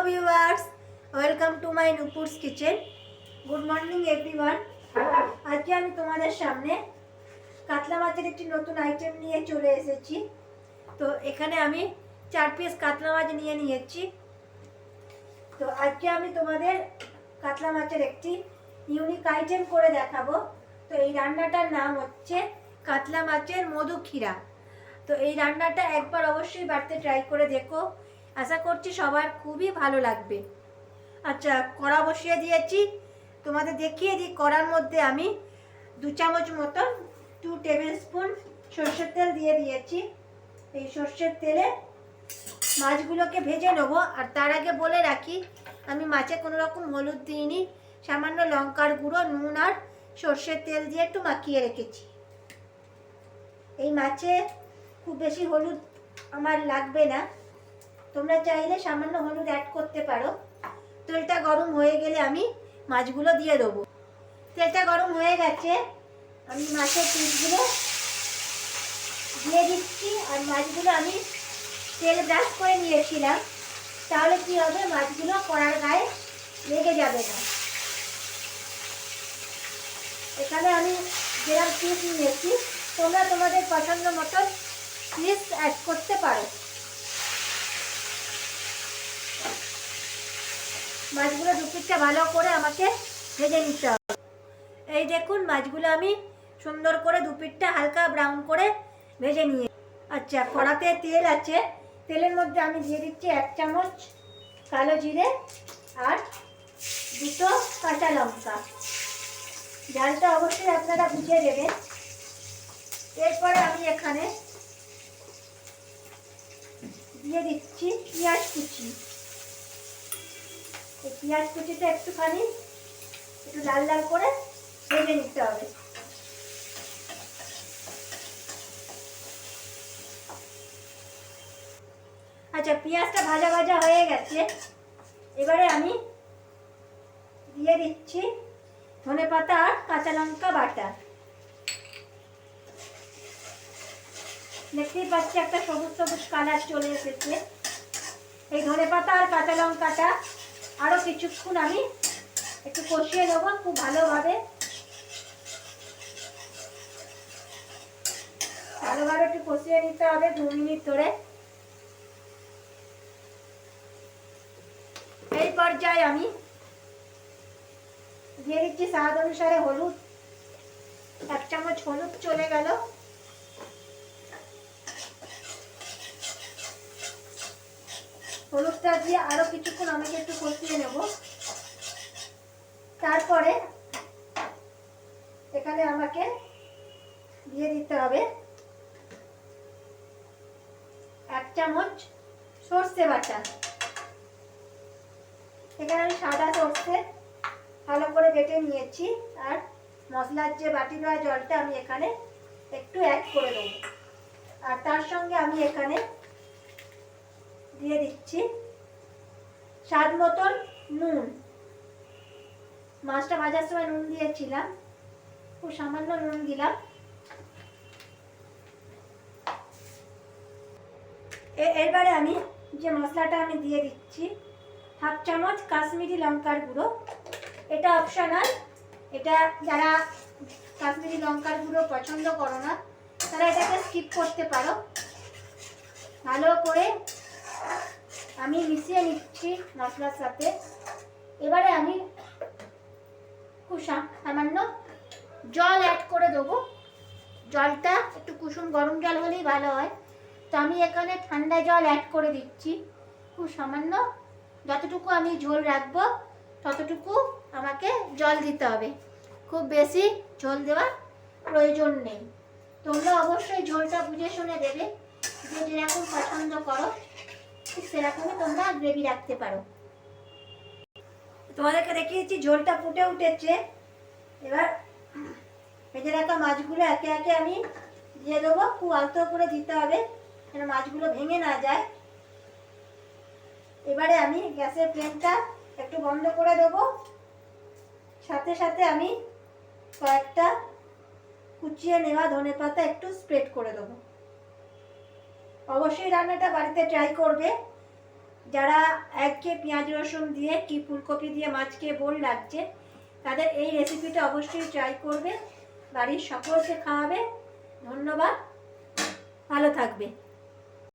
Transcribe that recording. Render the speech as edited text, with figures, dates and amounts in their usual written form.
viewers, welcome to my Nupur's kitchen. Good morning everyone. আজকে আমি তোমাদের সামনে কাতলা মাছের একটি নতুন আইটেম নিয়ে চলে এসেছি। তো এখানে আমি 4 পিস কাতলা মাছ নিয়ে নিয়েছি। তো আজকে আমি তোমাদের কাতলা মাছের একটি ইউনিক আইটেম করে দেখাবো। তো এই রান্নাটার নাম হচ্ছে কাতলা মাছের মধু ক্ষীরা। তো এই রান্নাটা একবার অবশ্যই বাড়িতে ট্রাই করে দেখো, আশা করছি সবার খুবই ভালো লাগবে। আচ্ছা, কড়া বসিয়ে দিয়েছি, তোমাদের দেখিয়ে দিই। কড়ার মধ্যে আমি 2 চামচ মতন 2 টেবিল স্পুন সর্ষের তেল দিয়ে দিয়েছি। এই সর্ষের তেলে মাছগুলোকে ভেজে নেবো। আর তার আগে বলে রাখি, আমি মাছে কোনো রকম হলুদ দিইনি, সামান্য লঙ্কার গুঁড়ো, নুন আর সর্ষের তেল দিয়ে একটু মাখিয়ে রেখেছি। এই মাছে খুব বেশি হলুদ আমার লাগবে না, তোমরা চাইলে সামান্য হলুদ অ্যাড করতে পারো। তেলটা গরম হয়ে গেলে আমি মাছগুলো দিয়ে দেবো। তেলটা গরম হয়ে গেছে, আমি মাছের পিসগুলো দিয়ে দিচ্ছি। আর মাছগুলো আমি তেল ব্রাশ করে নিয়েছিলাম, তাহলে কি হবে, মাছগুলো কড়ার গায়ে লেগে যাবে না। এখানে আমি যেরকম পিস নিয়েছি, তোমরা তোমাদের পছন্দ মতন পিস অ্যাড করতে পারো। মাছগুলো দুপিটটা ভালো করে আমাকে ভেজে নিতে হবে। এই দেখুন, মাছগুলো আমি সুন্দর করে দুপিটটা হালকা ব্রাউন করে ভেজে নিয়ে। আচ্ছা, কড়াতে তেল আছে, তেলের মধ্যে আমি দিয়ে দিচ্ছি 1 চামচ কালো জিরে আর 2 কাঁচা লঙ্কা। ঝালটা অবশ্যই আপনারা বুঝিয়ে দেবেন। এরপরে আমি এখানে দিয়ে দিচ্ছি পেঁয়াজ কুচি। এই পেঁয়াজ কুচিটা একটু লাল লাল করে ভেজে নিতে হবে। আচ্ছা, পেঁয়াজটা ভাজা ভাজা হয়ে গেছে। এবারে আমি দিয়ে দিচ্ছি ধনেপাতা আর কাঁচা লঙ্কা বাটা। দেখতেই পাচ্ছি একটা সবুজ সবুজ কালার চলে এসেছে। এই ধনেপাতা আর কাঁচা লঙ্কাটা আরও কিছুক্ষণ আমি একটু কষিয়ে নেবো খুব ভালোভাবে। একটু কষিয়ে নিতে হবে 2 মিনিট ধরে। এই পর্যায়ে আমি দিয়ে দিচ্ছি স্বাদ অনুসারে হলুদ। 1 চামচ হলুদ চলে গেল। হলুদটা দিয়ে আরো কিছুক্ষণ আমাকে একটু কষিয়ে নেব। তারপরে এখানে আমাকে দিয়ে দিতে হবে 1 চামচ সর্ষে বাটা। এখানে আমি সাদা সর্ষে ভালো করে বেটে নিয়েছি। আর মশলার যে বাটি দেওয়া জলটা আমি এখানে একটু অ্যাড করে দেবো। আর তার সঙ্গে আমি এখানে দিয়ে দিচ্ছি স্বাদ মতন নুন। মাছটা ভাজার সময় নুন দিয়েছিলাম, খুব সামান্য নুন দিলাম। এবারে আমি যে মশলাটা আমি দিয়ে দিচ্ছি 1/2 চামচ কাশ্মীরি লঙ্কার গুঁড়ো। এটা অপশনাল, এটা যারা কাশ্মীরি লঙ্কার গুঁড়ো পছন্দ করো না তারা এটাকে স্কিপ করতে পারো। ভালো করে আমি মিশিয়ে নিচ্ছি মশলার সাথে। এবারে আমি খুব সামান্য জল অ্যাড করে দেবো। জলটা একটু কুসুম গরম জল হলেই ভালো হয়। তো আমি এখানে ঠান্ডা জল অ্যাড করে দিচ্ছি খুব সামান্য। যতটুকু আমি ঝোল রাখবো ততটুকু আমাকে জল দিতে হবে, খুব বেশি ঝোল দেওয়ার প্রয়োজন নেই। তোমরা অবশ্যই ঝোলটা বুঝে শুনে দেবে, যে যেরকম পছন্দ করো ঠিক সেরকমই তোমরা গ্রেভি রাখতে পারো। তোমাদেরকে দেখিয়েছি ঝোলটা ফুটে উঠেছে। এবার ভেজে রাখা মাছগুলো একে একে আমি দিয়ে দেবো। খুব আলতো করে দিতে হবে যেন মাছগুলো ভেঙে না যায়। এবারে আমি গ্যাসের ফ্লেমটা একটু বন্ধ করে দেবো। সাথে সাথে আমি কয়েকটা কুচিয়ে নেওয়া ধনেপাতা একটু স্প্রেড করে দেবো। অবশ্যই রান্নাটা বাড়িতে ট্রাই করবে, যারা একঘেয়ে পেঁয়াজ রসুন দিয়ে কি ফুলকপি দিয়ে মাছ খেয়ে বোর লাগছে, তাদের এই রেসিপিটা অবশ্যই ট্রাই করবে, বাড়ির সকলকে খাওয়াবে। ধন্যবাদ, ভালো থাকবে।